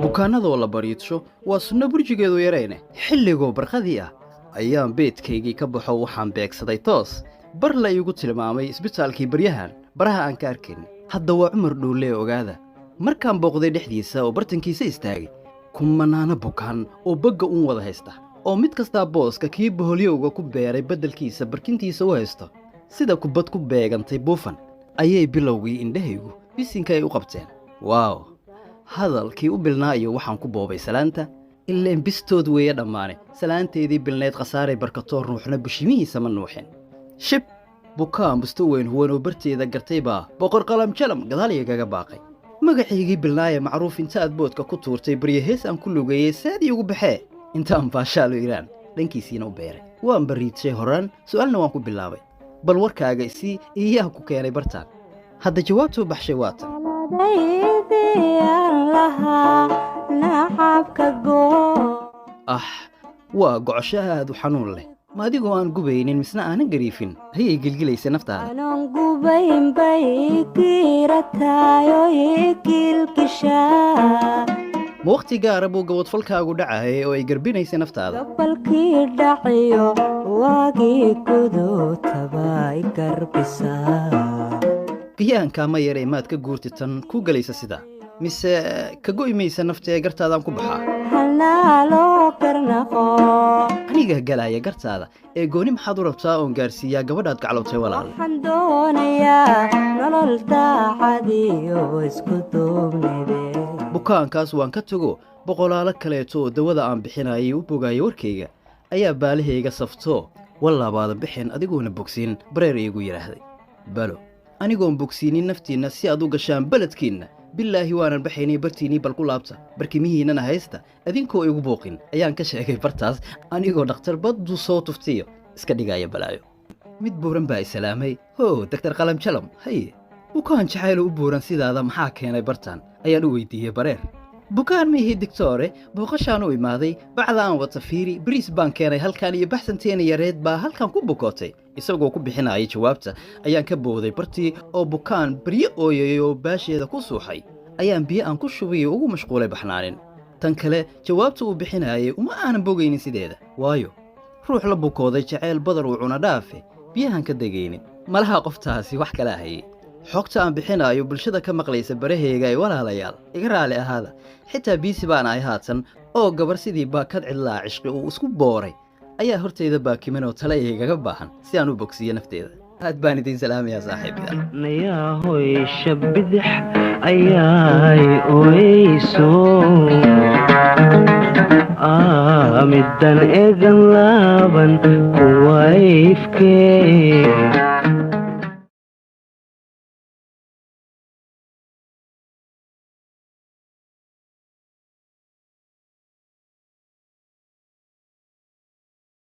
bukaanadoo la bariidsho waa sunno burjigeedu yarayne xilligoo barqadii ah ayaan beedkaygii ka baxo waxaan beegsaday toos bar la iigu tilmaamay isbitaalkii baryahan baraha aan ka arkin hadda waa cumar dhuulee ogaada markaan booqday dhexdiisa oo bartankiisa istaagay kumanaana bukaan oo bagga uun wada haysta oo mid kastaa booska kii boholyowga ku beeray beddelkiisa barkintiisa u haysto sida kubad ku beegantay buufan ayay bilowgii indhahaygu bisinka ay u qabteen waaw hadalkii u bilnaayo waxaan ku boobay salaanta ileen bistood weeye dhammaane salaanteedii bilnayd khasaaray barkatoo ruuxna bushimihiisa ma nuuxin shib bukaan busto weyn huwanoo barteeda gartay baa boqor qalam jalam gadaalyagaga baaqay magacaygii bilnaaye macruuf inta aad boodka ku tuurtay baryahees aan ku lugeeyey saadii ugu baxee intaan baashaalo iraan dhankiisiina u beeray waan bariidshay horaan su'aalna waan ku bilaabay bal warkaaga isii iyaa ku keenay bartaan hadda jawaabtuu baxshay waatan waa gocosho aad u xanuun leh ma adigoo aan gubaynin misna aanan gariifin ayay gelgelaysa naftaada ma wakhti gaara buu gabadfalkaagu dhacayay oo ay garbinaysa naftaada giyaankaa ma yaree maad ka guurti tan ku gelaysa sidaa mise ka go'maysa nafta ee gartaadaan ku baxaa aniga galaya gartaada ee gooni maxaad u rabtaa oon gaarsiiyaa gabadhaad gaclowtay walaal bukaankaas waan ka tago boqolaalo kaleeto oo dawada aan bixinayay u bogaaya warkayga ayaa baalahayga saftoo wallaabaada bixin adigoona bogsiin bareer iigu yidhaahday balo anigoon bogsiinin naftiinna si aad u gashaan beledkiinna bilaahi waanan baxaynay bartiinnii bal ku laabta barkimihiinnana haysta adinkoo igu booqin ayaan ka sheegay bartaas anigoo dhakhtar baddu soo tuftiyo iska dhigaya balaayo mid buuran baa isalaamay daktar qalam jalam haye bukaan jacaylo u buuran sidaada maxaa keenay bartaan ayaan u weydiiyey bareer bukaan miihii digtoore booqashaan u imaaday bacda aan wata fiiri bariis baan keenay halkaan iyo baxsanteena yareed baa halkaan ku bukootay isagoo ku bixinayay jawaabta ayaan ka booday bartii oo bukaan baryo ooyay oo baasheeda ku suuxay ayaan biyo aan ku shubay ugu mashquulay baxnaanin tan kale jawaabta uu bixinayay uma aanan bogaynin sideeda waayo ruux la bukooday jacayl badar uu cuna dhaafe biyahan ka degaynin malaha qoftaasi wax kala hayay xogta aan bixinayo bulshada ka maqlaysa barahayga ay walaalayaal iga raali ahaada xitaa biisi baan ahay haatan oo gabar sidii baakad cidlaa cishqi uu isku booray ayaa hortayda baakiman oo tale igaga baahan si aan u bogsiyo nafteeda aad baan idin salaamayaa saaxiibada nayahoy shabidix ayaay oyso middan eegan laaban kuwayfkee